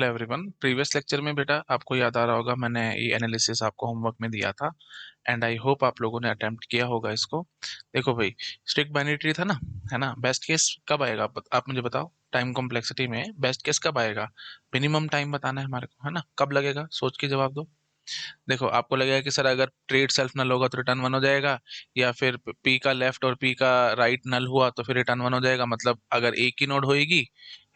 Everyone. Previous lecture में बेटा आपको याद आ रहा होगा, मैंने ये एनालिसिस आपको होमवर्क में दिया था एंड आई होप आप लोगों ने अटेम्प्ट किया होगा इसको। देखो भाई, स्ट्रिक्ट बाइनरी ट्री था ना, है ना। बेस्ट केस कब आएगा आप मुझे बताओ। टाइम कॉम्प्लेक्सिटी में बेस्ट केस कब आएगा? मिनिमम टाइम बताना है हमारे को, है ना। कब लगेगा सोच के जवाब दो। देखो, आपको लगेगा कि सर अगर ट्रेड सेल्फ नल होगा तो रिटर्न वन हो जाएगा, या फिर पी का लेफ्ट और पी का राइट नल हुआ तो फिर रिटर्न वन हो जाएगा। मतलब अगर एक ही नोड होएगी,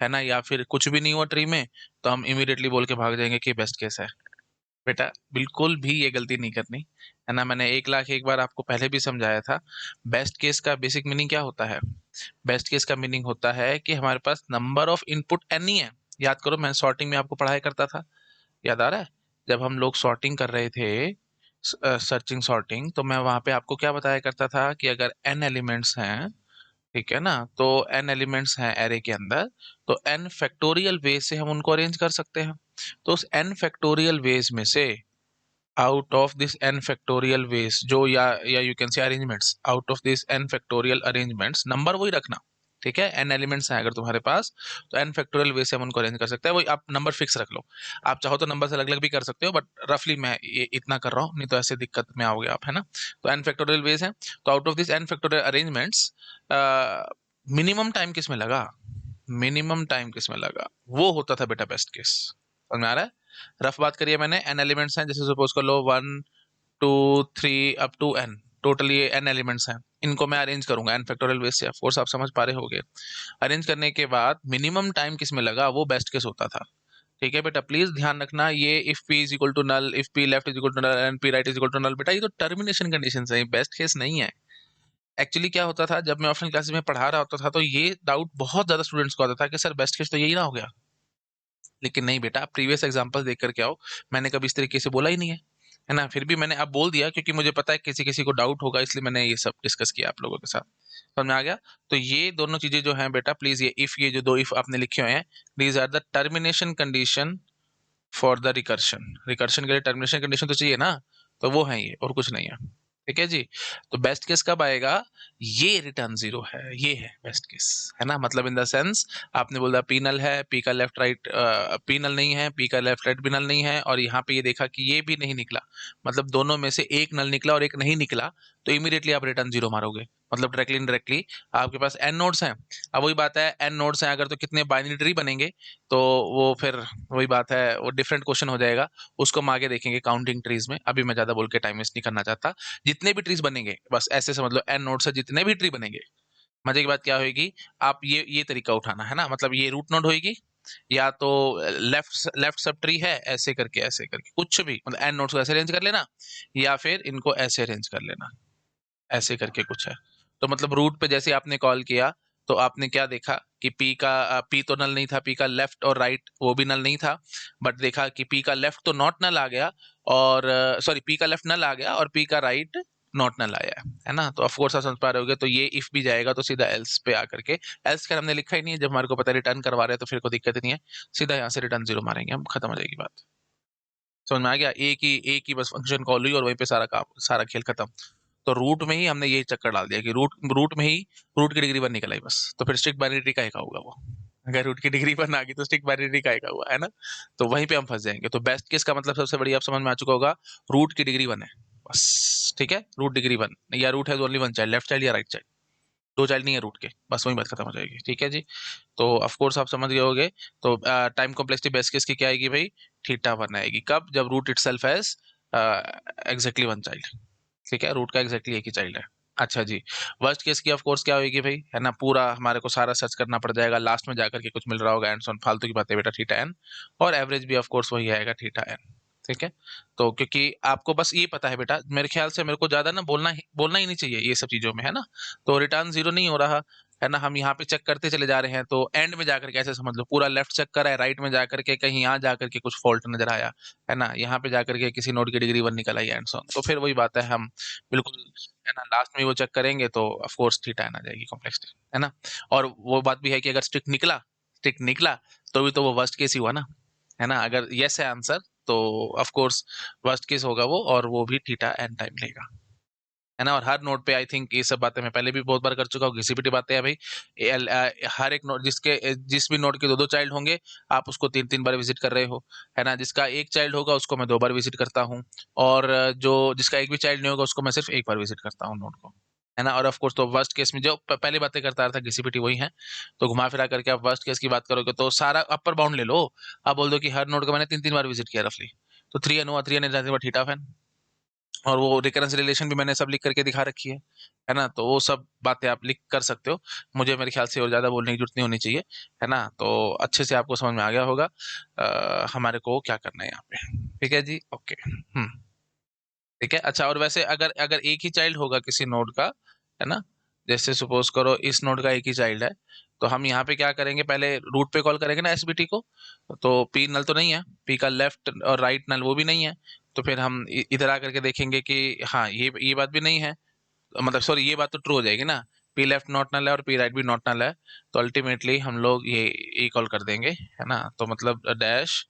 है ना, या फिर कुछ भी नहीं हुआ ट्री में, तो हम इमीडिएटली बोल के भाग जाएंगे कि बेस्ट केस है। बेटा बिल्कुल भी ये गलती नहीं करनी, है ना। मैंने 1 लाख एक बार आपको पहले भी समझाया था। बेस्ट केस का बेसिक मीनिंग क्या होता है? बेस्ट केस का मीनिंग होता है कि हमारे पास नंबर ऑफ इनपुट एनी है। याद करो, मैं सॉर्टिंग में आपको पढ़ाया करता था, याद आ रहा है? जब हम लोग सॉर्टिंग कर रहे थे, सर्चिंग सॉर्टिंग, तो मैं वहां पे आपको क्या बताया करता था कि अगर n एलिमेंट्स हैं, ठीक है ना, तो n एलिमेंट्स हैं एरे के अंदर, तो n फैक्टोरियल वेज से हम उनको अरेंज कर सकते हैं। तो उस n फैक्टोरियल वेज में से, out of this n factorial veg जो, या you can say arrangements, out of this n factorial arrangements, number वही रखना, ठीक है। n एलिमेंट्स हैं अगर तुम्हारे पास, तो n फैक्टोरियल वे से हम उनको अरेंज कर सकते हैं। वही आप नंबर फिक्स रख लो। आप चाहो तो नंबर से अलग अलग भी कर सकते हो, बट रफली मैं ये इतना कर रहा हूँ, नहीं तो ऐसे दिक्कत में आओगे आप, है ना। तो n फैक्टोरियल वेज है, तो out of this n factorial arrangements minimum time किस में लगा? मिनिमम टाइम किस में लगा? वो होता था बेटा बेस्ट केस। समझ में आ रहा है? रफ बात करिए मैंने, n एलिमेंट्स हैं, जैसे सपोज कर लो 1 2 3 अप टू n, टोटल ये n एलिमेंट्स हैं। इनको मैं अरेंज करूंगा n फैक्टोरियल वेज से, ऑफ कोर्स आप समझ पा रहे होगे। अरेंज करने के बाद मिनिमम टाइम किस में लगा? वो बेस्ट केस होता था। ठीक है बेटा, प्लीज ध्यान रखना, ये if p is equal to null, if p left is equal to null and p right is equal to null, बेटा ये तो टर्मिनेशन कंडीशन है, बेस्ट केस नहीं है। एक्चुअली क्या होता था, जब मैं ऑप्शनल क्लासेस में पढ़ा रहा होता था, तो ये डाउट बहुत ज्यादा स्टूडेंट्स को आता था कि सर बेस्ट केस तो यही ना हो गया। लेकिन नहीं बेटा, प्रीवियस एग्जांपल देख करके आओ, मैंने कभी इस तरीके से बोला ही नहीं है ना। फिर भी मैंने अब बोल दिया क्योंकि मुझे पता है किसी किसी को डाउट होगा, इसलिए मैंने ये सब डिस्कस किया आप लोगों के साथ। समझ में आ गया? तो ये दोनों चीजें जो हैं बेटा, प्लीज ये इफ, ये जो दो इफ आपने लिखे हुए हैं, these are the termination condition for the recursion. Recursion के लिए टर्मिनेशन कंडीशन तो चाहिए ना, तो वो है ये, और कुछ नहीं है। ठीक है जी। तो बेस्ट केस कब आएगा? ये रिटर्न जीरो है, ये है बेस्ट केस, है ना। मतलब इन द सेंस, आपने बोला पी नल है, पी का लेफ्ट राइट पी नल नहीं है, पी का लेफ्ट राइट भी नल नहीं है, और यहाँ पे ये देखा कि ये भी नहीं निकला, मतलब दोनों में से एक नल निकला और एक नहीं निकला, तो इमीडिएटली आप रिटर्न जीरो मारोगे। मतलब डायरेक्टली इनडायरेक्टली आपके पास एन नोड्स हैं। अब वही बात है, एन नोड्स हैं अगर, तो कितने बाइनरी ट्री बनेंगे? तो वो फिर वही बात है, वो डिफरेंट क्वेश्चन हो जाएगा, उसको हम आगे देखेंगे काउंटिंग ट्रीज में। अभी मैं ज्यादा बोल के टाइम वेस्ट नहीं करना चाहता। जितने भी ट्रीज बनेंगे, बस ऐसे समझ लो, एन नोड से जितने भी ट्री बनेंगे, मजे की बात क्या होगी, आप ये तरीका उठाना, है ना। मतलब ये रूट नोड होगी, या तो लेफ्ट लेफ्ट सब ट्री है, ऐसे करके कुछ भी, मतलब एन नोड्स को ऐसे अरेंज कर लेना, या फिर इनको ऐसे अरेंज कर लेना, ऐसे करके कुछ है। तो मतलब रूट पे जैसे आपने कॉल किया, तो आपने क्या देखा कि पी तो नल नहीं था, पी का लेफ्ट और राइट वो भी नल नहीं था, बट देखा कि पी का लेफ्ट तो नॉट नल आ गया, और सॉरी, पी का लेफ्ट नल आ गया और पी का राइट नॉट नल आया, है ना। तो ऑफ कोर्स आप समझ पा रहे होगे, तो ये इफ भी जाएगा तो सीधा एल्स पे आकर के, एल्स का हमने लिखा ही नहीं है, जब हमारे को पता रिटर्न करवा रहे हैं तो फिर कोई दिक्कत नहीं है, सीधा यहाँ से रिटर्न जीरो मारेंगे हम, खत्म हो जाएगी बात। समझ में आ गया? एक ही बस फंक्शन कॉल हुई और वहीं पे सारा काम, सारा खेल खत्म। तो रूट में ही हमने यही चक्कर डाल दिया कि रूट रूट में ही रूट की डिग्री वन निकल आई बस, तो फिर स्ट्रिक्ट बाइनरी का होगा वो। अगर रूट की डिग्री वन आ गई तो स्ट्रिक्ट बाइनरी का हुआ, है ना। तो वहीं पे हम फंस जाएंगे। तो बेस्ट केस का मतलब सबसे बढ़िया आप समझ में आ चुका होगा, रूट की डिग्री वन है बस, ठीक है। रूट डिग्री वन, या रूट है only one child, left child या राइट चाइल्ड, दो चाइल्ड नहीं है रूट के, बस वही बात खत्म हो जाएगी। ठीक है जी। तो ऑफ कोर्स आप समझ गए होगे। तो टाइम कॉम्प्लेक्सिटी बेस्ट केस की क्या आएगी भाई? थीटा वन आएगी। कब? जब root itself has exactly one child. ठीक है, रूट का एग्जैक्टली एक ही चाइल्ड है। अच्छा जी। वर्स्ट केस की ऑफ कोर्स क्या होगी भाई, है ना, पूरा हमारे को सारा सर्च करना पड़ जाएगा, लास्ट में जाकर के कुछ मिल रहा होगा एंड सॉन, फालतू की बातें बेटा, थीटा एन। और एवरेज भी ऑफ कोर्स वही आएगा, थीटा एन। ठीक है। तो क्योंकि आपको बस ये पता है बेटा, मेरे ख्याल से मेरे को ज्यादा ना बोलना ही नहीं चाहिए ये सब चीजों में, है ना। तो रिटर्न जीरो नहीं हो रहा, है ना। हम यहाँ पे चेक करते चले जा रहे हैं, तो एंड में जाकर के ऐसे समझ लो, पूरा लेफ्ट चेक करा है, राइट में जाकर के कहीं यहाँ जाकर के कुछ फॉल्ट नजर आया, है ना, यहाँ पे जाकर के किसी नोड की डिग्री वन निकल आई एंड सॉन, तो फिर वही बात है, हम बिल्कुल, है ना, लास्ट में वो चेक करेंगे तो ऑफ कोर्स थीटा एन आ जाएगी कॉम्प्लेक्सिटी, है ना। और वो बात भी है कि अगर स्ट्रिक्ट निकला तो भी तो वो वर्स्ट केस ही हुआ ना, है ना। अगर यस है आंसर, तो ऑफ कोर्स वर्स्ट केस होगा वो, और वो भी थीटा एन टाइम लेगा, है ना। और हर नोड पे आई थिंक ये सब बातें मैं पहले भी बहुत बार कर चुका हूँ, घिसी पिटी बातें हैं भाई। हर एक नोड जिस भी नोड के दो दो चाइल्ड होंगे, आप उसको तीन तीन बार विजिट कर रहे हो, है ना। जिसका एक चाइल्ड होगा उसको मैं 2 बार विजिट करता हूँ, और जो जिसका एक भी चाइल्ड नहीं होगा उसको मैं सिर्फ 1 बार विजिट करता हूँ नोड को, है ना। और ऑफ कोर्स तो वर्स्ट केस में जो पहले बातें करता रहा था घिसी पिटी वही है। तो घुमा फिरा करके आप वर्स्ट केस की बात करोगे तो सारा अपर बाउंड ले लो। आप बोल दो कि हर नोड को मैंने तीन तीन बार विजिट किया रफली, तो 3n हुआ, 3n is nothing but theta of n। और वो रिकरेंस रिलेशन भी मैंने सब लिख करके दिखा रखी है ना। तो वो सब बातें आप लिख कर सकते हो, मुझे मेरे ख्याल से और ज्यादा बोलने की जरूरत नहीं होनी चाहिए, है ना। तो अच्छे से आपको समझ में आ गया होगा हमारे को क्या करना है यहाँ पे। ठीक है जी, ओके। ठीक है। अच्छा, और वैसे अगर अगर एक ही चाइल्ड होगा किसी नोड का, है ना, जैसे सपोज करो इस नोड का एक ही चाइल्ड है, तो हम यहाँ पे क्या करेंगे, पहले रूट पे कॉल करेंगे ना एसबीटी को। तो पी नल तो नहीं है, पी का लेफ्ट और राइट नल वो भी नहीं है। तो फिर हम इधर आकर के देखेंगे कि हाँ ये बात भी नहीं है, मतलब सॉरी ये बात तो ट्रू हो जाएगी ना, पी लेफ्ट नॉट नल है और पी राइट भी नॉट नल है। तो अल्टीमेटली हम लोग ये कॉल कर देंगे, है ना। तो मतलब डैश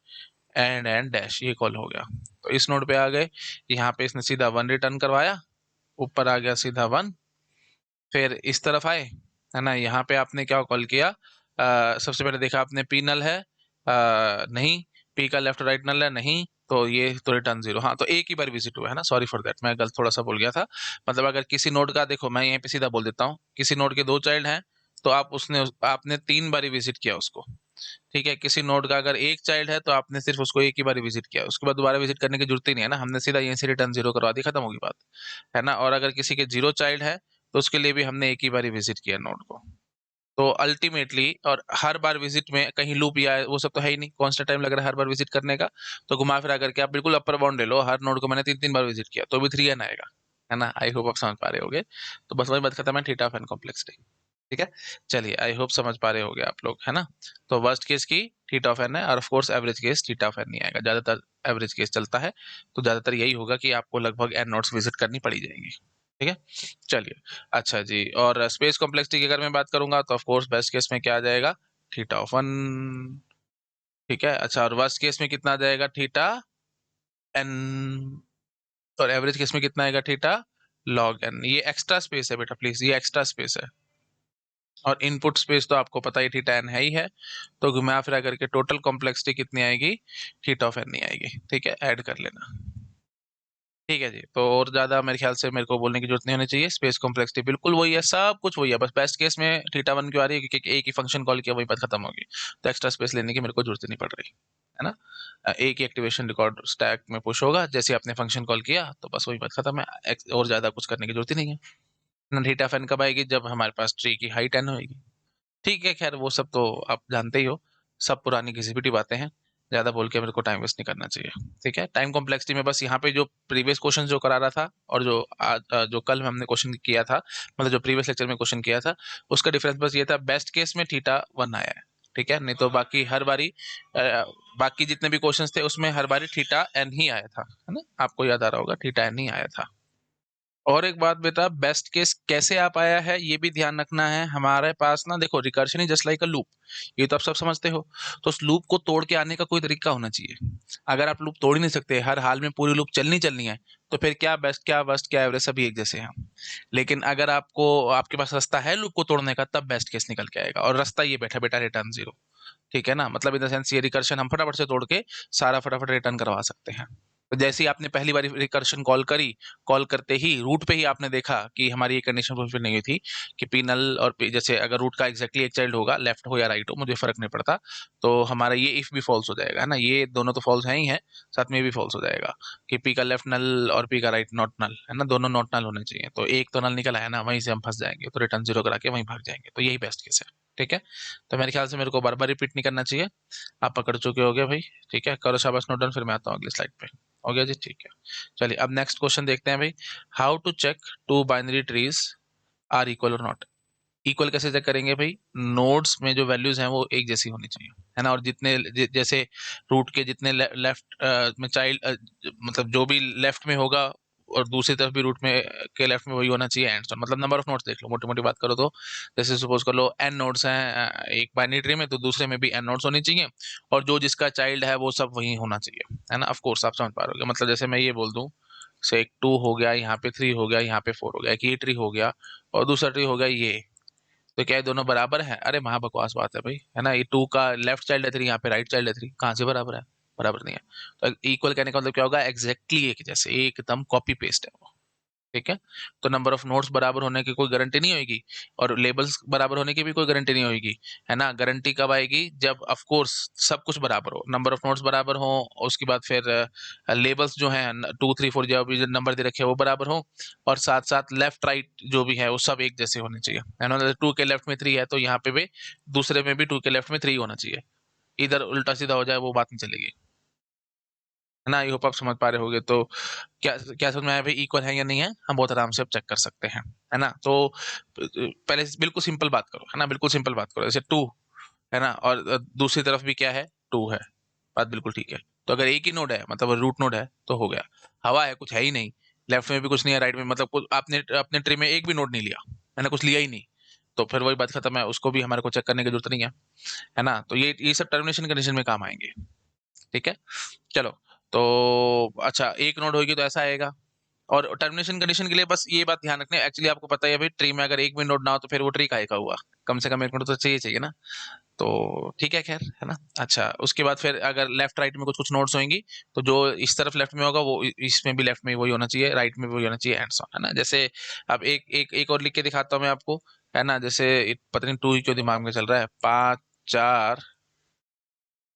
एंड डैश, ये कॉल हो गया। तो इस नोड पे आ गए, यहाँ पे इसने सीधा 1 रिटर्न करवाया, ऊपर आ गया सीधा 1। फिर इस तरफ आए, है ना, यहाँ पे आपने क्या कॉल किया, सबसे पहले देखा आपने पी नल है, नहीं, पी का लेफ्ट राइट नल है, नहीं, तो ये तो रिटर्न 0। हाँ, तो एक ही बार विजिट हुआ है ना, सॉरी फॉर दैट, मैं गलत थोड़ा सा बोल गया था। मतलब अगर किसी नोड का, देखो मैं यहाँ पे सीधा बोल देता हूँ, किसी नोड के 2 चाइल्ड हैं, तो आपने 3 बार विजिट किया उसको। ठीक है, किसी नोड का अगर एक चाइल्ड है तो आपने सिर्फ उसको एक ही बार विजिट किया, उसके बाद दोबारा विजिट करने की जरूरत ही नहीं है ना, हमने सीधा यहीं से रिटर्न 0 करवा दी, खत्म होगी बात, है ना। और अगर किसी के 0 चाइल्ड है तो उसके लिए भी हमने एक ही बार विजिट किया नोड को। तो अल्टीमेटली, और हर बार विजिट में कहीं लूप या वो सब तो है ही नहीं, कांस्टेंट टाइम लग रहा है हर बार विजिट करने का। तो घुमा फिरा करके आप बिल्कुल अपर बाउंड ले लो, हर नोड को मैंने तीन तीन बार विजिट किया तो भी 3n आएगा, है ना। आई होप आप समझ पा रहे होगे। तो बस वही बात खत्म है, थीटा ऑफ n कॉम्प्लेक्सिटी। ठीक है, चलिए आई होप समझ पा रहे होगे आप लोग, है ना। तो वर्स्ट केस की थीटा ऑफ n है, और of course average case theta of n नहीं आएगा, ज्यादातर एवरेज केस चलता है। तो ज्यादातर यही होगा कि आपको लगभग n नोड्स विजिट करनी पड़ी जाएंगी। ठीक है, चलिए। अच्छा जी, और स्पेस कॉम्प्लेक्सिटी की अगर मैं बात करूंगा तो ऑफ कोर्स बेस्ट केस में क्या आ जाएगा, थीटा ऑफ 1। ठीक है, अच्छा, और वर्स्ट केस में कितना आ जाएगा, थीटा n। और एवरेज केस में कितना आएगा, थीटा लॉग n। ये एक्स्ट्रा स्पेस है बेटा, प्लीज, ये एक्स्ट्रा स्पेस है। और इनपुट स्पेस तो आपको पता ही थीटा n है ही है। तो घुमा फिरा करके टोटल कॉम्प्लेक्सिटी कितनी आएगी, थीटा ऑफ n नहीं आएगी। ठीक है, ऐड कर लेना। ठीक है जी, तो और ज्यादा मेरे ख्याल से मेरे को बोलने की जरूरत नहीं होनी चाहिए, स्पेस कॉम्प्लेक्सिटी बिल्कुल वही है, सब कुछ वही है, बस बेस्ट केस में थीटा 1 क्यों आ रही है, क्योंकि एक ही फंक्शन कॉल किया वही बात खत्म होगी। तो एक्स्ट्रा स्पेस लेने की मेरे को जरूरत ही नहीं पड़ रही, है ना। एक ही एक्टिवेशन रिकॉर्ड स्टैक में पुश होगा, जैसे आपने फंक्शन कॉल किया तो बस वही बात खत्म है, और ज्यादा कुछ करने की जरूरत ही नहीं है ना। थीटा ऑफ n कब आएगी, जब हमारे पास ट्री की हाइट n होगी। ठीक है, खैर वो सब तो आप जानते ही हो, सब पुरानी घिसी पिटी बातें हैं, ज्यादा बोल के मेरे को टाइम वेस्ट नहीं करना चाहिए। ठीक है, टाइम कॉम्प्लेक्सिटी में बस यहाँ पे जो प्रीवियस क्वेश्चन जो करा रहा था, और जो आज जो कल हमने क्वेश्चन किया था, मतलब जो प्रीवियस लेक्चर में क्वेश्चन किया था, उसका डिफरेंस बस ये था, बेस्ट केस में थीटा 1 आया है। ठीक है, नहीं तो बाकी हर बारी बाकी जितने भी क्वेश्चंस थे उसमें हर बारी थीटा n ही आया था, है ना, आपको याद आ रहा होगा, थीटा n ही आया था। और एक बात बेटा, बेस्ट केस कैसे आ पाया है ये भी ध्यान रखना है, हमारे पास ना देखो, recursion is just like a loop, ये तो आप सब समझते हो। तो उस लूप को तोड़ के आने का कोई तरीका होना चाहिए। अगर आप लूप तोड़ ही नहीं सकते, हर हाल में पूरी लूप चलनी चलनी है, तो फिर क्या बेस्ट, क्या वर्स्ट, क्या एवरेज, सभी एक जैसे हैं। लेकिन अगर आपके पास रास्ता है लूप को तोड़ने का, तब बेस्ट केस निकल के आएगा, और रास्ता ये बैठा बेटा रिटर्न 0। ठीक है ना, मतलब इन द सेंस ये रिकर्शन हम फटाफट से तोड़ के सारा फटाफट रिटर्न करवा सकते हैं। तो जैसे ही आपने पहली बार रिकर्शन कॉल करी, कॉल करते ही रूट पे ही आपने देखा कि हमारी ये कंडीशन फुलफिल नहीं हुई थी, कि पी नल और पी, जैसे अगर रूट का एग्जैक्टली एक चाइल्ड होगा, लेफ्ट हो या राइट हो मुझे फर्क नहीं पड़ता, तो हमारा ये इफ भी फॉल्स हो जाएगा, है ना, ये दोनों तो फॉल्स हैं ही है, साथ में ये भी फॉल्स हो जाएगा कि पी का लेफ्ट नल और पी का राइट नॉट नल, है ना, दोनों नॉट नल होने चाहिए। तो एक तो नल निकल आया ना, वहीं से हम फंस जाएंगे, तो रिटर्न 0 करा के वहीं भाग जाएंगे, तो यही बेस्ट केस है। ठीक है, तो मेरे ख्याल से मेरे को बार बार रिपीट नहीं करना चाहिए, आप पकड़ चुके होगे भाई। ठीक है, करो शाबाश नोट डाउन, फिर मैं आता हूँ अगली स्लाइड पे। हो गया जी, ठीक है। चलिए अब नेक्स्ट क्वेश्चन देखते हैं भाई, how to check two binary trees are equal और नॉट। इक्वल कैसे चेक करेंगे भाई, नोड्स में जो वैल्यूज हैं वो एक जैसी होनी चाहिए, है ना। और जितने जैसे रूट के जितने लेफ्ट में चाइल्ड, मतलब जो भी लेफ्ट में होगा, और दूसरी तरफ भी रूट में के लेफ्ट में वही होना चाहिए, एंड मतलब नंबर ऑफ नोड्स देख लो, मोटी मोटी बात करो तो, जैसे सपोज कर लो n नोड्स हैं एक बाइनरी ट्री में, तो दूसरे में भी n नोड्स होनी चाहिए, और जो जिसका चाइल्ड है वो सब वही होना चाहिए, है ना। ऑफ कोर्स आप समझ पा रहे हो, मतलब जैसे मैं ये बोल दूं से एक 2 हो गया, यहाँ पे 3 हो गया, यहाँ पे 4 हो गया, एक ये ट्री हो गया और दूसरा ट्री हो गया ये। तो क्या ये दोनों बराबर है? अरे महा बकवास बात है भाई, है ना। ये 2 का लेफ्ट चाइल्ड है 3, यहाँ पे राइट चाइल्ड है 3, कहाँ से बराबर है? बराबर नहीं है। तो इक्वल कहने का मतलब क्या होगा? एग्जैक्टली एक जैसे, एकदम कॉपी पेस्ट है वो। ठीक है। तो नंबर ऑफ नोट्स बराबर होने की कोई गारंटी नहीं होगी, और लेबल्स बराबर होने की भी कोई गारंटी नहीं होगी, है ना। गारंटी कब आएगी? जब ऑफ कोर्स सब कुछ बराबर हो, नंबर ऑफ नोट्स बराबर हो, उसके बाद फिर लेबल्स जो हैं 2 3 4 जो भी नंबर दे रखे हैं वो बराबर हो, और साथ साथ लेफ्ट राइट जो भी है वो सब एक जैसे होने चाहिए, है ना। 2 के लेफ्ट में 3 है तो यहाँ पे भी दूसरे में भी 2 के लेफ्ट में 3 होना चाहिए। इधर उल्टा सीधा हो जाए वो बात नहीं चलेगी, है ना। आई होप आप समझ पा रहे होगे। तो क्या क्या समझ में आया भाई? इक्वल है या नहीं है, हम बहुत आराम से अब चेक कर सकते हैं, है ना। तो पहले बिल्कुल सिंपल बात करो, है ना, बिल्कुल सिंपल बात करो। जैसे 2 है ना, और दूसरी तरफ भी क्या है? 2 है। बात बिल्कुल ठीक है। तो अगर एक ही नोड है, मतलब रूट नोड है, तो हो गया। हवा है, कुछ है ही नहीं, लेफ्ट में भी कुछ नहीं है, राइट में मतलब आपने अपने ट्री में एक भी नोड नहीं लिया, मैंने कुछ लिया ही नहीं, तो फिर वही बात खत्म है, उसको भी हमारे को चेक करने की जरूरत नहीं है ना। तो ये सब टर्मिनेशन कंडीशन में काम आएंगे। ठीक है। चलो। तो अच्छा, एक नोड होगी तो ऐसा आएगा। और टर्मिनेशन कंडीशन के लिए बस ये बात ध्यान रखना है, एक्चुअली आपको पता है भाई, ट्री में अगर एक भी नोड ना हो तो फिर वो ट्री काहे का हुआ? कम से कम एक नोड तो चाहिए चाहिए ना। तो ठीक है, खैर, है ना। अच्छा, उसके बाद फिर अगर लेफ्ट राइट में कुछ कुछ नोड्स होंगी, तो जो इस तरफ लेफ्ट में होगा वो इसमें भी लेफ्ट में वही होना चाहिए, राइट में भी वही होना चाहिए, एंड सो, है ना। जैसे अब एक और लिख के दिखाता हूँ मैं आपको, है ना। जैसे पता नहीं 2 ही क्यों दिमाग में चल रहा है। 5 4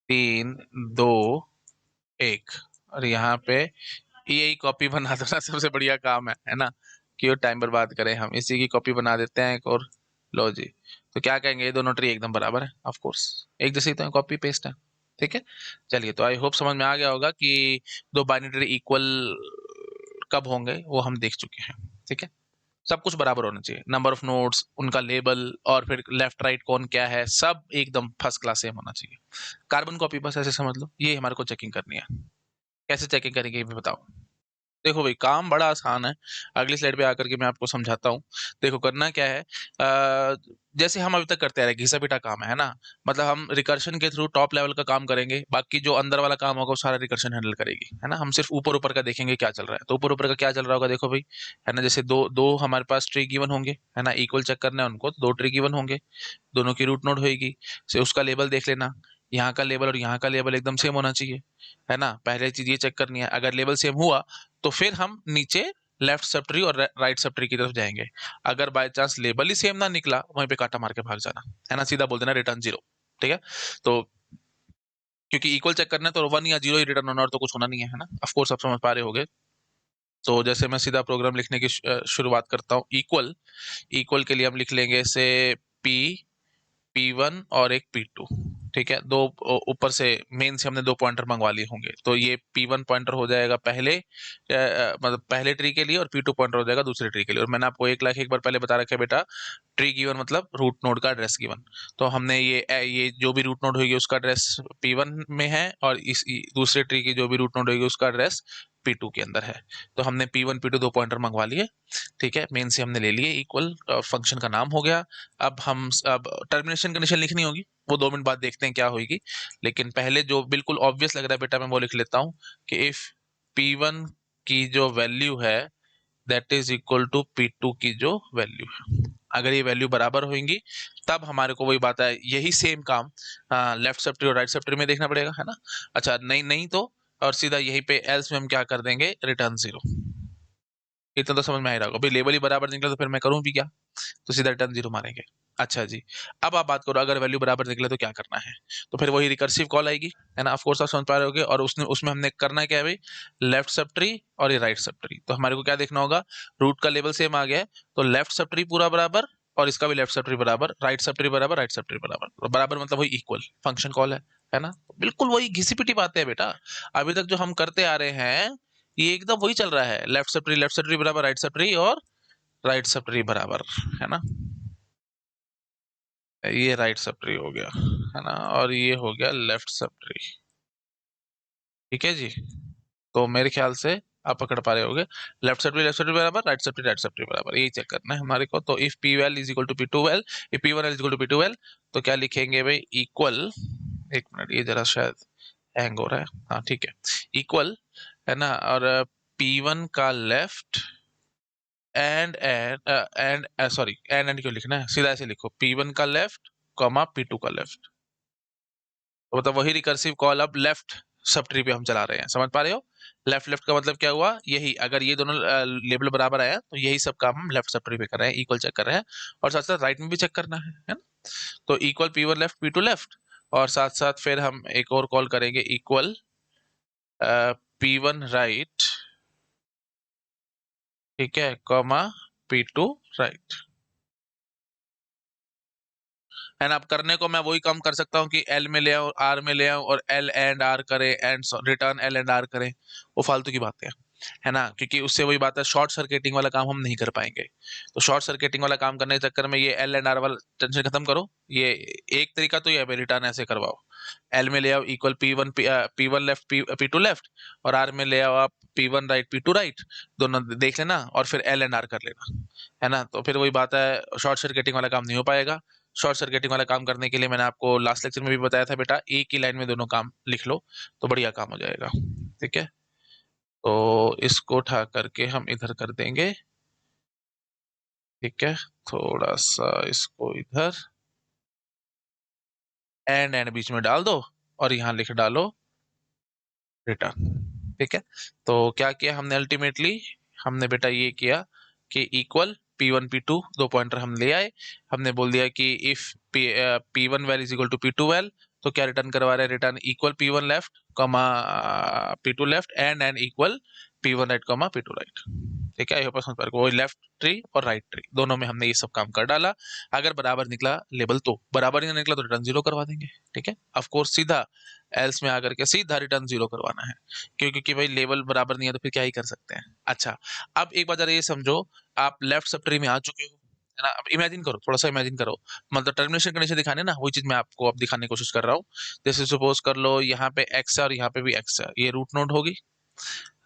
3 2 1, और यहाँ पे यही कॉपी बना देना सबसे बढ़िया काम है ना। क्यों टाइम बर्बाद करें, हम इसी की कॉपी बना देते हैं एक और। लो जी। तो क्या कहेंगे? ये दोनों ट्री एकदम बराबर है, ऑफ कोर्स एक जैसे ही तो कॉपी पेस्ट है। ठीक है। चलिए, तो आई होप समझ में आ गया होगा कि दो बाइनरी इक्वल कब होंगे वो हम देख चुके हैं। ठीक है। सब कुछ बराबर होना चाहिए, नंबर ऑफ नोड्स, उनका लेबल, और फिर लेफ्ट राइट कौन क्या है, सब एकदम फर्स्ट क्लास सेम होना चाहिए। कार्बन कॉपी बस ऐसे समझ लो, ये हमारे को चेकिंग करनी है। कैसे चेकिंग करेंगे ये भी बताओ। देखो भाई, काम बड़ा आसान है। अगली स्लाइड पे आकर के मैं आपको समझाता हूँ। देखो करना क्या है, जैसे हम अभी तक करते आ रहे, घिसा पिटा काम है ना। मतलब हम रिकर्शन के थ्रू टॉप लेवल का काम करेंगे, बाकी जो अंदर वाला काम होगा वो सारा रिकर्शन हैंडल करेगी, है ना। हम सिर्फ ऊपर ऊपर का देखेंगे क्या चल रहा है। तो ऊपर ऊपर का क्या चल रहा होगा, देखो भाई, है ना। जैसे दो दो हमारे पास ट्री गिवन होंगे, है ना, इक्वल चेक करना है उनको, तो 2 ट्री गिवन होंगे, दोनों की रूट नोड होगी। से उसका लेबल देख लेना, यहाँ का लेबल और यहाँ का लेबल एकदम सेम होना चाहिए, है ना। पहले चीज ये चेक करनी है, अगर लेबल सेम हुआ तो फिर हम नीचे लेफ्ट सब ट्री और राइट सब ट्री की तरफ जाएंगे। अगर by chance label he same ना निकला, वहीं पे काटा मार के भाग जाना, है ना, सीधा बोल देना रिटर्न 0। ठीक है। तो क्योंकि इक्वल चेक करना है तो 1 या 0 ही रिटर्न होना, और तो कुछ होना नहीं है ना। ऑफ कोर्स आप समझ पा रहे होगे। तो जैसे मैं सीधा प्रोग्राम लिखने की शुरुआत करता हूँ। इक्वल, इक्वल के लिए हम लिख लेंगे से पी P1 और एक P2। ठीक है। दो ऊपर से मेन से हमने 2 पॉइंटर मंगवा लिए होंगे, तो ये P1 पॉइंटर हो जाएगा पहले मतलब पहले ट्री के लिए, और P2 पॉइंटर हो जाएगा दूसरे ट्री के लिए। और मैंने आपको 1 लाख एक बार पहले बता रखा है बेटा, ट्री गिवन मतलब रूट नोड का एड्रेस गिवन। तो हमने ये जो भी रूट नोड होगी उसका एड्रेस P1 में है, और इस दूसरे ट्री की जो भी रूट नोड होगी उसका एड्रेस P2 के अंदर है। तो हमने P1 P2 2 पॉइंटर मंगवा लिए। ठीक है। मेन से हमने ले लिए, इक्वल फंक्शन का नाम हो गया। अब टर्मिनेशन कंडीशन लिखनी होगी, वो 2 मिनट बाद देखते हैं क्या होगी। लेकिन पहले जो बिल्कुल ऑब्वियस लग रहा है बेटा, मैं वो लिख लेता हूँ कि इफ P1 की जो वैल्यू है that is equal to P2 की जो वैल्यू है, अगर ये वैल्यू बराबर होंगी तब हमारे को वही बात है, यही सेम काम लेफ्ट सब ट्री और राइट सब ट्री में देखना पड़ेगा, है ना। अच्छा, नहीं नहीं तो और सीधा यहीं पे एल्स में हम क्या कर देंगे, रिटर्न 0। इतना तो समझ में आ रहा होगा भाई, लेवल ही बराबर निकला तो फिर मैं करूं भी क्या। तो सीधा रिटर्न 0 मारेंगे। अच्छा जी। अब आप बात करो, अगर वैल्यू बराबर निकले तो क्या करना है। तो फिर वही रिकर्सिव कॉल आएगी, है ना। ऑफ कोर्स आप समझ पा रहे होगे। और उसमें हमने करना क्या है भाई, लेफ्ट सब ट्री और ये राइट सब ट्री। तो हमारे को क्या देखना होगा, रूट का लेवल सेम आ गया है, तो लेफ्ट सब ट्री पूरा बराबर, और इसका भी लेफ्ट सब ट्री बराबर, राइट सब ट्री बराबर, राइट सब ट्री बराबर। तो बराबर मतलब वही इक्वल फंक्शन कॉल है ना। बिल्कुल वही घिसी पिटी बातें है बेटा, अभी तक जो हम करते आ रहे हैं ये एकदम वही चल रहा है। लेफ्ट सब ट्री बराबर, राइट सब ट्री, और राइट सब ट्री बराबर, है ना। ये राइट सब ट्री हो गया, है ना, और ये हो गया लेफ्ट सब ट्री। ठीक है जी। तो मेरे ख्याल से आप पकड़ पा रहे होगे, लेफ्ट सब ट्री बराबर, राइट सब ट्री बराबर, यही चेक करना है हमारे को। तो if P val is equal to P two val, if P one is equal to P two val, तो क्या लिखेंगे भाई, इक्वल, एक मिनट ये जरा शायद हैंग हो रहा है, हाँ ठीक है, इक्वल, है ना। और P1 का लेफ्ट एंड सॉरी एंड क्यों लिखना है, सीधा ऐसे लिखो P1 का लेफ्ट कॉमा P2 का लेफ्ट। तो मतलब वही रिकर्सिव कॉल अब लेफ्ट सब ट्री पे हम चला रहे हैं, समझ पा रहे हो? लेफ्ट लेफ्ट का मतलब क्या हुआ, यही अगर ये दोनों लेबल बराबर आया तो यही सब काम हम लेफ्ट सब ट्री पे कर रहे हैं, इक्वल चेक कर रहे हैं, और साथ साथ राइट में भी चेक करना है ना? तो equal P1 left P2 left, और साथ साथ फिर हम एक और कॉल करेंगे इक्वल P1 राइट, ठीक है, कॉमा P2 राइट। एंड अब करने को मैं वही काम कर सकता हूँ कि एल में ले आऊँ, आर में ले आऊँ, और एल एंड आर करें, and return L and R करें, वो फालतू की बातें हैं, है ना? क्योंकि उससे वही बात है, शॉर्ट सर्किटिंग वाला काम हम नहीं कर पाएंगे। तो शॉर्ट सर्किटिंग वाला काम करने के चक्कर में ये एल एंड आर वाला टेंशन खत्म करो। ये एक तरीका तो ये है, रिटर्न ऐसे करवाओ, एल में ले आओ equal P1 left P2 left, और आर में ले आओ आप P1 राइट P2 राइट, दोनों देख लेना, और फिर एल एंड आर कर लेना, है ना? तो फिर वही बात है, शॉर्ट सर्किटिंग वाला काम नहीं हो पाएगा। शॉर्ट सर्किटिंग वाला काम करने के लिए मैंने आपको लास्ट लेक्चर में भी बताया था बेटा, एक ही लाइन में दोनों काम लिख लो तो बढ़िया काम हो जाएगा, ठीक है? तो इसको उठा करके हम इधर कर देंगे, ठीक है? थोड़ा सा इसको इधर, एंड बीच में डाल दो, और यहाँ लिख डालो रिटर्न, ठीक है? तो क्या किया हमने अल्टीमेटली, हमने बेटा ये किया कि इक्वल P1 P2 दो पॉइंटर हम ले आए, हमने बोल दिया कि if P1 val is equal to P2 val, तो क्या रिटर्न करवा रहे हैं, return equal P1 left comma P2 left and equal P1 right comma P2 right, ठीक है? आई होप समझ पा रहे हो, वो लेफ्ट ट्री और राइट ट्री दोनों में हमने ये सब काम कर डाला। अगर बराबर निकला लेबल तो, बराबर ही नहीं निकला तो रिटर्न जीरो करवा देंगे, ठीक है? ऑफ कोर्स सीधा एल्स में आकर के सीधा रिटर्न जीरो करवाना है, क्योंकि भाई लेवल बराबर नहीं है तो फिर क्या ही कर सकते हैं। अच्छा, अब एक बार जरा ये समझो, आप लेफ्ट सब ट्री में आ चुके हो, है ना? अब इमेजिन करो, थोड़ा सा इमेजिन करो, मतलब टर्मिनेशन कंडीशन दिखाने ना, वही चीज मैं आपको अब दिखाने की कोशिश कर रहा हूँ। जैसे सपोज कर लो यहाँ पे एक्स है और यहाँ पे भी एक्स है, ये रूट नोड होगी,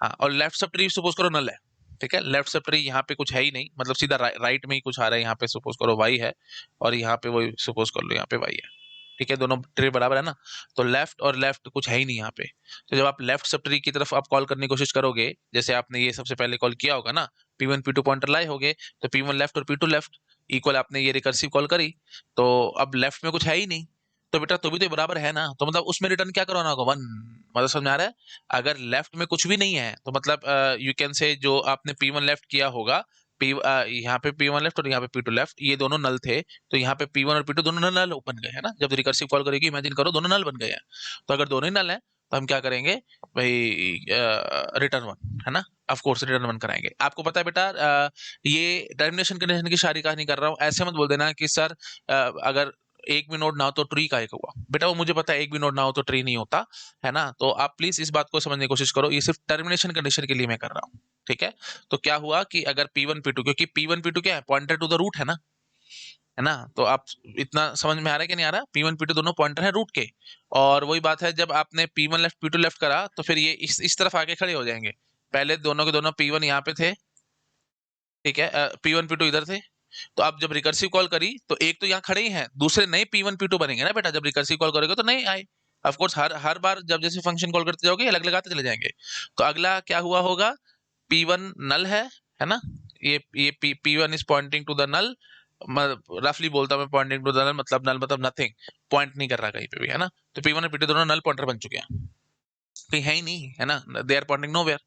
हाँ, और लेफ्ट सब ट्री सपोज करो नल है, ठीक है? लेफ्ट सब ट्री यहाँ पे कुछ है ही नहीं, मतलब सीधा राइट में ही कुछ आ रहा है, यहाँ पे सपोज करो वाई है, और यहाँ पे वही सपोज कर लो यहाँ पे वाई है, ठीक है? दोनों ट्री बराबर है ना? तो लेफ्ट और लेफ्ट कुछ है ही नहीं यहाँ पे। तो जब आप लेफ्ट सब ट्री की तरफ आप कॉल करने की कोशिश करोगे, जैसे आपने ये सबसे पहले कॉल किया होगा ना, P1 P2 पॉइंटर लाए होगे, तो P1 लेफ्ट और P2 लेफ्ट इक्वल आपने ये रिकर्सिव कॉल करी, तो अब लेफ्ट में कुछ है ही नहीं, तो बेटा तो भी तो बराबर है ना, तो मतलब उसमें रिटर्न क्या करवाना होगा, वन। मतलब समझ में आ रहा है? अगर लेफ्ट में कुछ भी नहीं है तो मतलब यू कैन से जो आपने P1 लेफ्ट किया होगा, यहाँ पे P1 लेफ्ट और यहाँ पे P2 लेफ्ट, ये दोनों नल थे, तो यहाँ पे P1 और P2 दोनों नल बन गए, है ना? जब रिकर्सिव कॉल करेगी इमेजिन करो दोनों नल बन गए हैं। तो अगर दोनों ही नल हैं तो हम क्या करेंगे भाई, रिटर्न वन, है ना? ऑफ कोर्स रिटर्न वन कराएंगे। आपको पता है बेटा, ये टर्मिनेशन कंडीशन की सारी कहानी कर रहा हूँ, ऐसे मत बोल देना कि सर अगर एक भी नोड ना हो तो ट्री का एक हुआ, बेटा वो मुझे पता है, एक भी नोड ना हो तो ट्री नहीं होता, है ना? तो आप प्लीज इस बात को समझने की कोशिश करो, ये सिर्फ टर्मिनेशन कंडीशन के लिए मैं कर रहा हूँ, ठीक है? तो क्या हुआ कि अगर P1 P2, क्योंकि P1 P2 क्या है, पॉइंटर टू द रूट है ना, है ना? तो आप इतना समझ में आ रहा है कि नहीं आ रहा? P1 P2 दोनों पॉइंटर है रूट के, और वही बात है, जब आपने P1 लेफ्ट P2 लेफ्ट करा तो फिर ये इस तरफ आके खड़े हो जाएंगे। पहले दोनों के दोनों P1 यहाँ पे थे, ठीक है? P1 P2 इधर थे, तो आप जब रिकर्सिव कॉल करी तो एक तो यहाँ खड़े ही हैं, दूसरे नए P1 P2 बनेंगे ना बेटा, जब रिकर्सिव कॉल करोगे तो नए आए। ऑफ कोर्स हर हर बार जब जैसे फंक्शन कॉल करते जाओगे अलग लगाते चले जाएंगे। तो अगला क्या हुआ होगा, P1 नल है ना? ये P1 is pointing to the null, रफली बोलता हूं मैं, पॉइंटिंग टू द नल मतलब नल मतलब नथिंग, पॉइंट नहीं कर रहा कहीं पे भी, है ना? तो P1 और P2 दोनों नल पॉइंटर बन चुके हैं, कहीं है ही नहीं, है ना? They are pointing nowhere.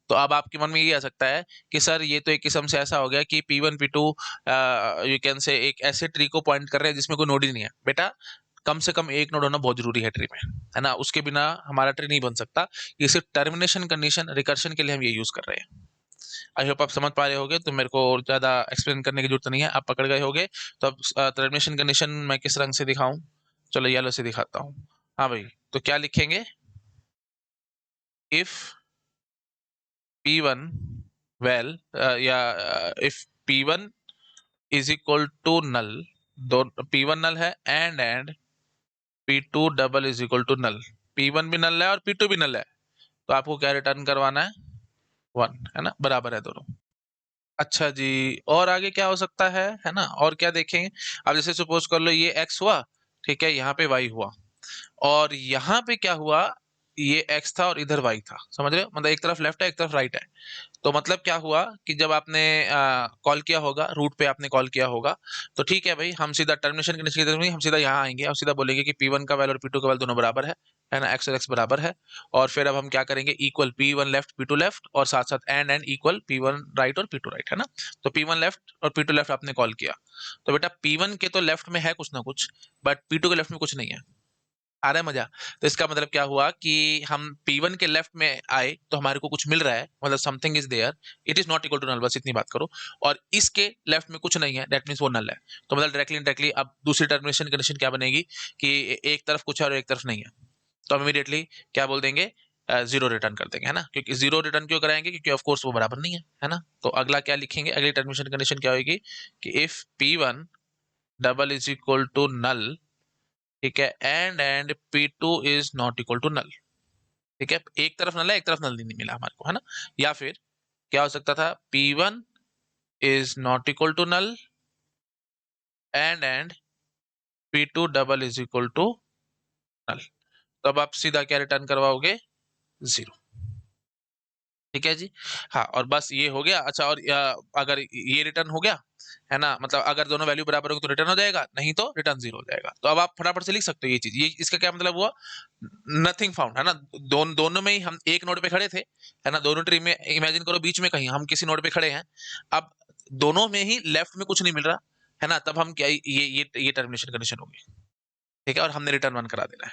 तो अब आपके मन में ये आ सकता है कि सर ये तो एक किस्म से ऐसा हो गया कि P1 P2 you can say एक ऐसे ट्री को पॉइंट कर रहे हैं जिसमें कोई नोड ही नहीं है। बेटा कम से कम एक नोड होना बहुत जरूरी है ट्री में, है ना? उसके बिना हमारा ट्री नहीं बन सकता। ये सिर्फ टर्मिनेशन कंडीशन रिकर्शन के लिए हम ये यूज कर रहे हैं। आई होप आप समझ पा रहे होगे, तो मेरे को और ज्यादा एक्सप्लेन करने की जरूरत नहीं है, आप पकड़ गए होगे। तो अब टर्मिनेशन कंडीशन मैं किस रंग से दिखाऊं, चलो येलो से दिखाता हूँ। हाँ भाई, तो क्या लिखेंगे, इफ P1 well या if P1 is equal to null, दो P1 null है and P2 double is equal to null, P1 भी नल है और P2 भी नल है, तो आपको क्या रिटर्न करवाना है, वन, है ना? बराबर है दोनों। अच्छा जी, और आगे क्या हो सकता है ना? और क्या देखेंगे, अब जैसे सपोज कर लो ये x हुआ, ठीक है? यहाँ पे y हुआ, और यहाँ पे क्या हुआ, ये x था और इधर y था, समझ रहे हो? मतलब एक तरफ लेफ्ट है, एक तरफ राइट है। तो मतलब क्या हुआ कि जब आपने कॉल किया होगा, रूट पे आपने कॉल किया होगा, तो ठीक है भाई, हम सीधा टर्मिनेशन कंडीशन की जरूरत नहीं, हम सीधा यहाँ आएंगे और सीधा बोलेंगे कि P1 का वैल्यू और P2 का वैल्यू दोनों बराबर है ना, x और x बराबर है। और फिर अब हम क्या करेंगे, equal P1 left P2 left, और साथ साथ एंड इक्वल P1 राइट और P2 राइट, है ना। तो P1 लेफ्ट और P2 लेफ्ट आपने कॉल किया, तो बेटा P1 के तो लेफ्ट में है कुछ ना कुछ, बट P2 के लेफ्ट में कुछ नहीं है। आ रहा है मजा? तो इसका मतलब क्या हुआ कि हम P1 के लेफ्ट में आए तो हमारे को कुछ मिल रहा है, मतलब something is there, it is not equal to null, बस इतनी बात करो। और इसके लेफ्ट में कुछ नहीं है, दैट मीन्स वो नल है। तो मतलब डायरेक्टली इनडायरेक्टली अब दूसरी टर्मिनेशन कंडीशन क्या बनेगी कि एक तरफ कुछ है और एक तरफ नहीं है, तो हम इमीडिएटली क्या बोल देंगे, जीरो रिटर्न कर देंगे, है ना। क्योंकि जीरो रिटर्न क्यों कराएंगे, क्योंकि ऑफ कोर्स वो बराबर नहीं है ना। तो अगला क्या लिखेंगे, अगली टर्मिनेशन कंडीशन क्या होगी कि if P1 double is equal to null, ठीक है, and P2 is not equal to null, ठीक है। एक तरफ नल है, एक तरफ नल नहीं मिला हमारे को, है ना। या फिर क्या हो सकता था, P1 is not equal to null and P2 double is equal to null. तो अब आप सीधा क्या रिटर्न करवाओगे, जीरो, ठीक है जी। हाँ, और बस ये हो गया। अच्छा, और अगर ये रिटर्न हो गया, है ना, मतलब अगर दोनों वैल्यू बराबर होगी तो रिटर्न हो जाएगा, नहीं तो रिटर्न जीरो हो जाएगा। तो अब आप फटाफट से लिख सकते हो ये चीज, ये इसका क्या मतलब हुआ, नथिंग फाउंड, है ना। दोनों में ही हम एक नोड पे खड़े थे, है ना, दोनों ट्री में इमेजिन करो बीच में कहीं हम किसी नोड पे खड़े हैं। अब दोनों में ही लेफ्ट में कुछ नहीं मिल रहा, है ना, तब हम क्या, ये टर्मिनेशन कंडीशन होगी, ठीक है। और हमने रिटर्न वन करा देना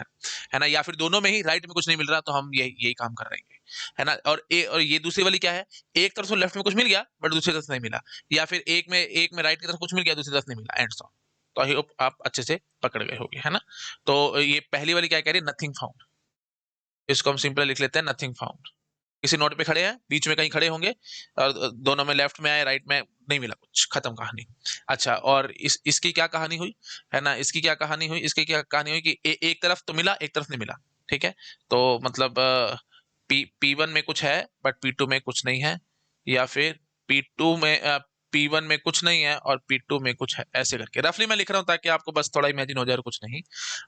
है ना। या फिर दोनों में ही राइट में कुछ नहीं मिल रहा, तो हम यही काम कर रहे हैं, है ना। और ये दूसरी वाली क्या है, एक तरफ से लेफ्ट में कुछ मिल गया बट दूसरी तरफ नहीं मिला, या फिर एक में राइट की तरफ कुछ मिल गया, दूसरी तरफ नहीं मिला, एंड सो। तो आई होप आप अच्छे से पकड़ गए होगे, है ना। तो ये पहली वाली क्या कह रही है, नथिंग फाउंड। इसको हम सिंपल लिख लेते हैं, नथिंग फाउंड। किसी नोड पे खड़े हैं, बीच में कहीं खड़े होंगे, और दोनों में लेफ्ट में आए, राइट में नहीं मिला कुछ, खत्म कहानी। अच्छा, और इसकी क्या कहानी हुई, है ना, इसकी क्या कहानी हुई, इसकी क्या कहानी हुई कि एक तरफ तो मिला, एक तरफ नहीं मिला, ठीक है। तो मतलब P1 में कुछ है बट P2 में कुछ नहीं है, या फिर P2 में P1 में कुछ नहीं है और P2 में कुछ है, ऐसे करके रफली मैं लिख रहा हूँ ताकि आपको बस थोड़ा इमेजिन हो जाए, और कुछ नहीं।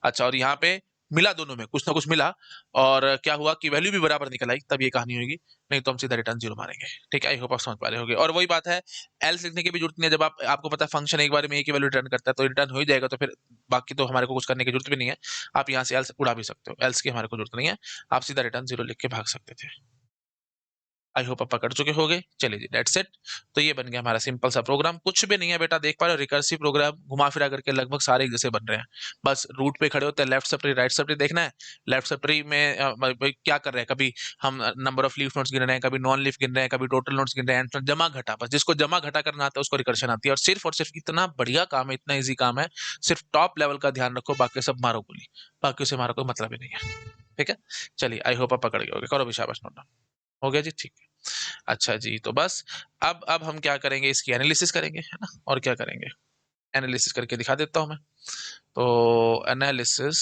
अच्छा, और यहाँ पे मिला, दोनों में कुछ ना कुछ मिला, और क्या हुआ कि वैल्यू भी बराबर निकल आई, तब ये कहानी होगी, नहीं तो हम सीधा रिटर्न जीरो मारेंगे, ठीक है। आई होप आप समझ पा रहे होंगे। और वही बात है, एल्स लिखने की भी जरूरत नहीं है, जब आपको पता है फंक्शन एक बार में एक ही वैल्यू रिटर्न करता है तो रिटर्न हो ही जाएगा, तो फिर बाकी तो हमारे को कुछ करने की जरूरत भी नहीं है। आप यहाँ से एल्स उड़ा भी सकते हो, एल्स की हमारे को जरूरत नहीं है, आप सीधा रिटर्न जीरो लिख के भाग सकते थे। आई होप आप पकड़ चुके होगे। चलिए जी, दैट्स इट। तो ये बन गया हमारा सिंपल सा प्रोग्राम, कुछ भी नहीं है बेटा, देख पा रहे हो, रिकर्सिव प्रोग्राम घुमा फिरा करके लगभग सारे एक जैसे बन रहे हैं। बस रूट पे खड़े होते हैं, left sub tree right sub tree देखना है। लेफ्ट सब ट्री में भाई क्या कर रहे हैं, कभी हम नंबर ऑफ लीफ नोट्स गिन रहे हैं, कभी नॉन लीफ गिन रहे हैं, कभी टोटल नोट्स गिन रहे हैं, जमा घटा, बस जिसको जमा घटा करना आता है उसको रिकर्शन आती है। और सिर्फ इतना बढ़िया काम है, इतना ईजी काम है, सिर्फ टॉप लेवल का ध्यान रखो, बाकी सब मारो गोली, बाकी से हमारा कोई मतलब ही नहीं है, ठीक है। चलिए, आई होप आप पकड़ गए होगे, करो भी शाबाश, नोट डाउन हो गया जी, ठीक है। अच्छा जी, तो बस अब हम क्या करेंगे, इसकी एनालिसिस करेंगे, है ना। और क्या करेंगे, एनालिसिस करके दिखा देता हूं मैं। तो एनालिसिस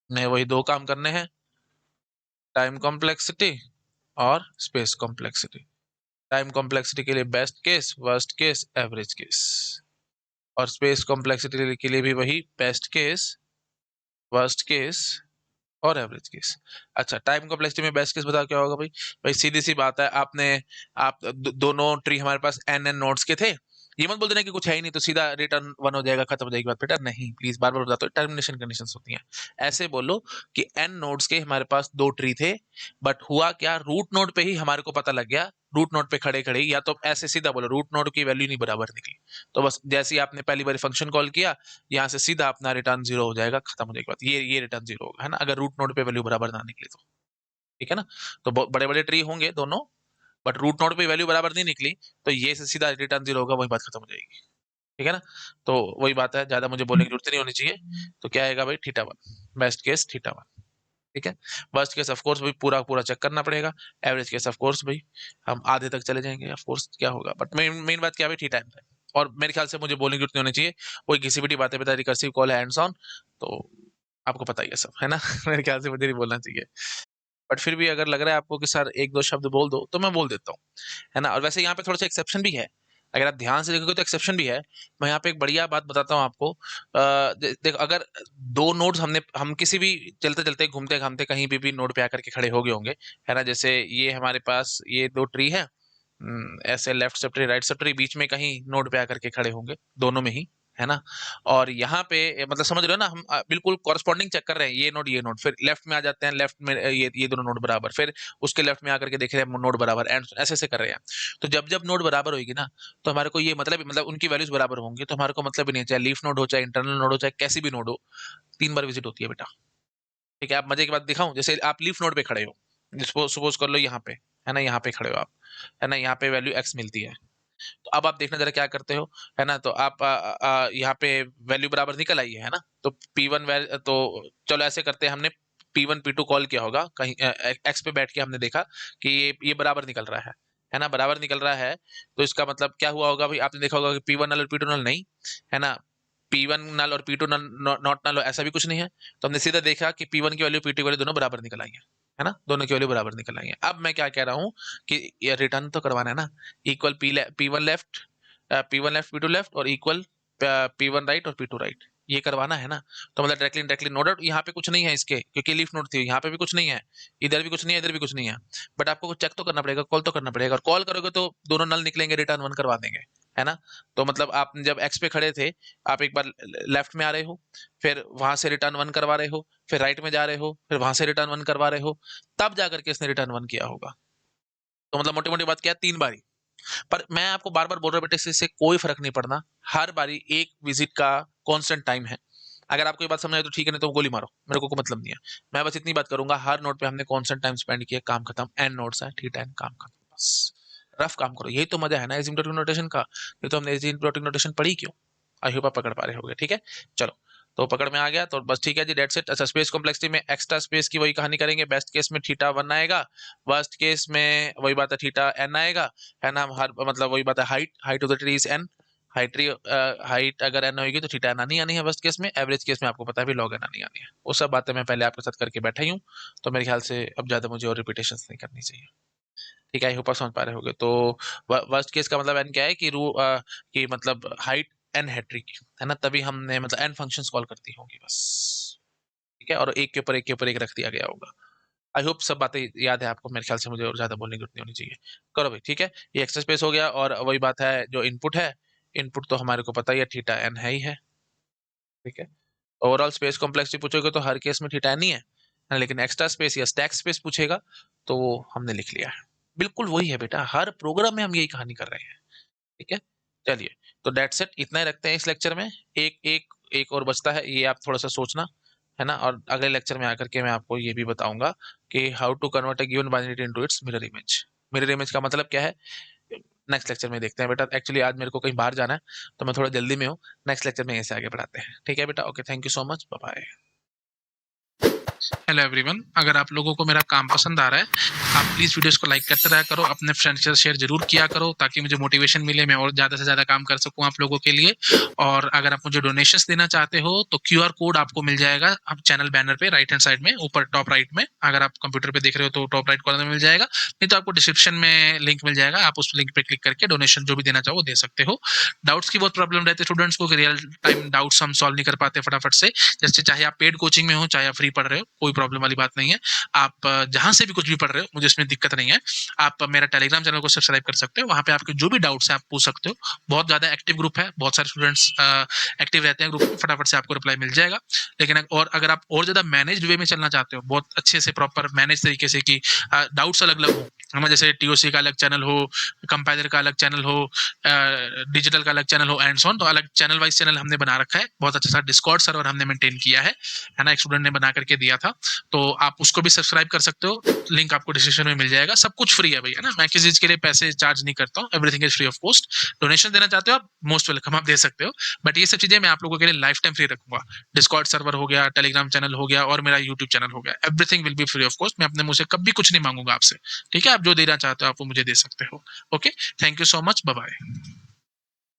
में वही दो काम करने हैं, टाइम कॉम्प्लेक्सिटी और स्पेस कॉम्प्लेक्सिटी। टाइम कॉम्प्लेक्सिटी के लिए best case, worst case, average case, और स्पेस कॉम्प्लेक्सिटी के लिए भी वही बेस्ट केस, वर्स्ट केस और एवरेज केस। अच्छा, टाइम कॉम्प्लेक्सिटी में बेस्ट केस बताओ क्या होगा भाई। भाई सीधी सी बात है, आप दोनों ट्री हमारे पास एन एन नोड्स के थे, ये मत बोल देना कि कुछ है ही नहीं तो सीधा रिटर्न वन हो जाएगा, खत्म हो जाएगी बात, बेटा नहीं, प्लीज बार बार बताता हूँ, टर्मिनेशन कंडीशंस होती हैं। ऐसे बोलो कि एन नोड्स के हमारे पास दो ट्री थे, बट हुआ क्या, रूट नोड पे ही हमारे को पता लग गया, रूट नोड पे खड़े खड़े, या तो ऐसे सीधा बोलो रूट नोड की वैल्यू नहीं बराबर निकली, तो बस जैसे ही आपने पहली बार फंक्शन कॉल किया, यहाँ से सीधा अपना रिटर्न जीरो हो जाएगा, खत्म हो जाएगी बात, ये रिटर्न जीरो होगा, है ना, अगर रूट नोड पे वैल्यू बराबर ना निकली तो, ठीक है ना। तो बड़े बड़े ट्री होंगे दोनों, बट रूट नोड पे वैल्यू बराबर नहीं निकली, तो ये से सीधा रिटर्न जीरो होगा, वही बात खत्म हो जाएगी, ठीक है ना। तो वही बात है, ज्यादा मुझे बोलने की जरूरत नहीं होनी चाहिए। तो क्या आएगा भाई, theta one, best case theta one, ठीक है। वर्स्ट केस ऑफ कोर्स भाई पूरा पूरा चेक करना पड़ेगा। एवरेज केस ऑफ कोर्स भाई हम आधे तक चले जाएंगे, ऑफ कोर्स क्या होगा, बट मेन बात क्या है, ठीक टाइम पे। और मेरे ख्याल से मुझे बोलने की जरूरत नहीं होनी चाहिए, कोई किसी भी बातें बता, रिकर्सिव कॉल है, हैंड्स ऑन, तो आपको पता ही है सब, है ना। मेरे ख्याल से मुझे नहीं बोलना चाहिए, बट फिर भी अगर लग रहा है आपको कि सर एक दो शब्द बोल दो, तो मैं बोल देता हूँ, है ना। और वैसे यहाँ पे थोड़ा सा एक्सेप्शन भी है, अगर आप ध्यान से देखोगे तो एक्सेप्शन भी है। मैं यहाँ पे एक बढ़िया बात बताता हूँ आपको। देखो, अगर दो नोड्स हम किसी भी चलते चलते घूमते घामते कहीं भी नोड पे आकर के खड़े हो गए होंगे, है ना। जैसे ये हमारे पास ये दो ट्री है, ऐसे left sub tree right sub tree, बीच में कहीं नोड पे आकर के खड़े होंगे, दोनों में ही, है ना। और यहाँ पे मतलब समझ रहे हो ना, हम बिल्कुल कॉरस्पॉन्डिंग चेक कर रहे हैं, ये नोड फिर लेफ्ट में आ जाते हैं, लेफ्ट में ये दोनों नोड बराबर, फिर उसके लेफ्ट में आकर के देख रहे हैं नोड बराबर, एंड ऐसे ऐसे कर रहे हैं। तो जब जब नोड बराबर होगी ना, तो हमारे को ये मतलब उनकी वैल्यूज बराबर होंगी, तो हमारे को मतलब ही नहीं है, चाहे लीफ नोड हो, चाहे इंटरनल नोड हो, चाहे कैसी भी नोड हो, 3 बार विजिट होती है बेटा। ठीक है, आप मजे की बात दिखाऊं, जैसे आप लीफ नोड पे खड़े हो, सपोज कर लो यहाँ पे, है ना, यहाँ पे खड़े हो आप, है ना, यहाँ पे वैल्यू एक्स मिलती है। तो अब आप देखना जरा क्या करते हो, है ना। तो आप यहाँ पे वैल्यू बराबर निकल आई है ना। तो P1 तो चलो ऐसे करते हैं, हमने P1 P2 कॉल किया होगा कहीं, एक्स पे बैठ के हमने देखा कि ये बराबर निकल रहा है ना, बराबर निकल रहा है। तो इसका मतलब क्या हुआ होगा भाई, आपने देखा होगा कि P1 नल और P2 नल नहीं, है ना। P1 नल और P2 नल नॉट नल, ऐसा भी कुछ नहीं है। तो हमने सीधा देखा कि P1 की वैल्यू P2 की वैल्यू दोनों बराबर निकल आई है ना, दोनों की वैल्यू बराबर निकल आई है। अब मैं क्या कह रहा हूँ कि ये रिटर्न तो करवाना है ना, equal P1 left, P1 left और इक्वल P1 राइट और P2 राइट, ये करवाना है ना। तो मतलब डायरेक्टली नो डाउट यहाँ पे कुछ नहीं है इसके, क्योंकि लीफ नोड थी, यहाँ पे भी कुछ नहीं है, इधर भी कुछ नहीं है, इधर भी कुछ नहीं है। बट आपको चेक तो करना पड़ेगा, कॉल तो करना पड़ेगा, और कॉल करोगे तो दोनों नल निकलेंगे, रिटर्न 1 करवा देंगे, है ना। तो मतलब आप जब एक्स पे खड़े थे, आप एक बार लेफ्ट में आ रहे हो, फिर वहां से रिटर्न 1 करवा रहे हो, फिर राइट में जा रहे हो, फिर वहां से रिटर्न 1 करवा रहे हो, तब जाकर के इसने रिटर्न 1 किया होगा। तो मतलब मोटी मोटी बात क्या है, 3 बारी। पर मैं आपको बार बार बोल रहा हूँ बेटे, इससे कोई फर्क नहीं पड़ना, हर बारी एक विजिट का कांस्टेंट टाइम है। अगर आपको ये बात समझ आए तो ठीक है, नहीं तो गोली मारो, मेरे को कोई मतलब नहीं है। मैं बस इतनी बात करूंगा, हर नोट पे हमने कांस्टेंट टाइम स्पेंड किया, काम खत्म, एन नोट्स है, ठीक है, काम खत्म, बस। रफ काम करो, यही तो मजा है ना एसिम्प्टोटिक नोटेशन का। ये तो हमने एसिम्प्टोटिक नोटेशन पढ़ी क्यों। आई होप आप पकड़ पा रहे होगे, ठीक है। चलो, तो पकड़ में आ गया तो बस ठीक है जी, डेट्स इट। अच्छा, स्पेस कॉम्प्लेक्सिटी में एक्स्ट्रा स्पेस की वही कहानी करेंगे। बेस्ट केस में थीटा 1 आएगा, वर्स्ट केस में वही बात है, थीटा n आएगा, है ना। हर मतलब वही बात है, height of the tree is n, height अगर n होगी तो थीटा n आनी आनी है वर्स्ट केस में, एवरेज केस में आपको पता है भी log n आनी आनी है। वो सब बातें मैं पहले आपके साथ करके बैठा ही हूँ, तो मेरे ख्याल से अब ज्यादा मुझे और रिपीटेशन नहीं करनी चाहिए। ठीक है, आई होप आप समझ पा रहे होगे। तो वर्स्ट केस का मतलब n क्या है कि मतलब हाइट n है ट्री की, है ना, तभी हमने मतलब n फंक्शंस कॉल करती होंगी बस। ठीक है, और एक के ऊपर एक के ऊपर एक रख दिया गया होगा। आई होप सब बातें याद है आपको, मेरे ख्याल से मुझे और ज्यादा बोलने की जरूरत नहीं होनी चाहिए। करो भाई, ठीक है। ये एक्स्ट्रा स्पेस हो गया, और वही बात है जो इनपुट है, इनपुट तो हमारे को पता ही है, थीटा n है ही है। ठीक है, ओवरऑल स्पेस कॉम्प्लेक्सिटी पूछोगे तो हर केस में थीटा n ही है, लेकिन एक्स्ट्रा स्पेस या स्टैक स्पेस पूछेगा तो वो हमने लिख लिया है। बिल्कुल वही है बेटा, हर प्रोग्राम में हम यही कहानी कर रहे हैं। ठीक है, चलिए, तो डेट्स इट, इतना ही रखते हैं इस लेक्चर में। एक एक एक और बचता है, ये आप थोड़ा सा सोचना, है ना। और अगले लेक्चर में आकर के मैं आपको ये भी बताऊंगा कि how to convert a given binary into its mirror image. Mirror image का मतलब क्या है, नेक्स्ट लेक्चर में देखते हैं बेटा। एक्चुअली आज मेरे को कहीं बाहर जाना है, तो मैं थोड़ा जल्दी में हूँ। नेक्स्ट लेक्चर में ऐसे आगे बढ़ाते हैं, ठीक है बेटा। Okay, thank you so much, bye bye. Hello everyone, अगर आप लोगों को मेरा काम पसंद आ रहा है, आप प्लीज़ वीडियोस को लाइक करते रहा करो, अपने फ्रेंड्स के साथ शेयर जरूर किया करो, ताकि मुझे मोटिवेशन मिले, मैं और ज़्यादा से ज़्यादा काम कर सकूं आप लोगों के लिए। और अगर आप मुझे डोनेशंस देना चाहते हो तो क्यूआर कोड आपको मिल जाएगा आप चैनल बैनर पे राइट हैंड साइड में ऊपर टॉप राइट में। अगर आप कंप्यूटर पे देख रहे हो तो टॉप राइट कॉर्नर में मिल जाएगा, नहीं तो आपको डिस्क्रिप्शन में लिंक मिल जाएगा, आप उस लिंक पे क्लिक करके डोनेशन जो भी देना चाहो दे सकते हो। डाउट्स की बहुत प्रॉब्लम रहती है स्टूडेंट्स को, रियल टाइम डाउट्स हम सॉल्व नहीं कर पाते फटाफट से। जैसे चाहे आप पेड कोचिंग में हो, चाहे आप फ्री पढ़ रहे हो, कोई प्रॉब्लम वाली बात नहीं है। आप जहां से भी कुछ भी पढ़ रहे हो, मुझे इसमें दिक्कत नहीं है। आप मेरा टेलीग्राम चैनल को सब्सक्राइब कर सकते हो, वहां पे आपके जो भी डाउट्स हैं आप पूछ सकते हो। बहुत ज्यादा एक्टिव ग्रुप है, बहुत सारे स्टूडेंट्स एक्टिव रहते हैं ग्रुप में, फटाफट से आपको रिप्लाई मिल जाएगा। लेकिन और अगर आप और ज्यादा मैनेज्ड वे में चलना चाहते हो, बहुत अच्छे से प्रॉपर मैनेज तरीके से, कि डाउट्स अलग अलग हो, हमें जैसे टीओसी का अलग चैनल हो, कंपाइलर का अलग चैनल हो, डिजिटल का अलग चैनल हो, एंड सो ऑन, तो अलग चैनल वाइज चैनल हमने बना रखा है। बहुत अच्छा सा डिस्कॉर्ड सर्वर हमने मेंटेन किया है ना, एक स्टूडेंट ने बना करके दिया था, तो आप उसको भी सब्सक्राइब कर सकते हो। लिंक आपको डिस्क्रिप्शन में मिल जाएगा। सब कुछ फ्री है भैया ना, मैं किसी चीज के लिए पैसे चार्ज नहीं करता हूँ, everything is free of cost. Donation देना चाहते हो आप, मोस्ट वेलकम, आप दे सकते हो। बट ये सब चीजें मैं आप लोगों के लिए लाइफ टाइम फ्री रखूंगा। डिस्कॉर्ड सर्वर हो गया, टेलीग्राम चैनल हो गया, और मेरा यूट्यूब चैनल हो गया, everything will be free of cost. मैं अपने मुंह से कभी कुछ नहीं मांगूंगा आपसे। ठीक है, आप जो देना चाहते हो आप वो मुझे दे सकते हो। Okay, thank you so much, bye bye.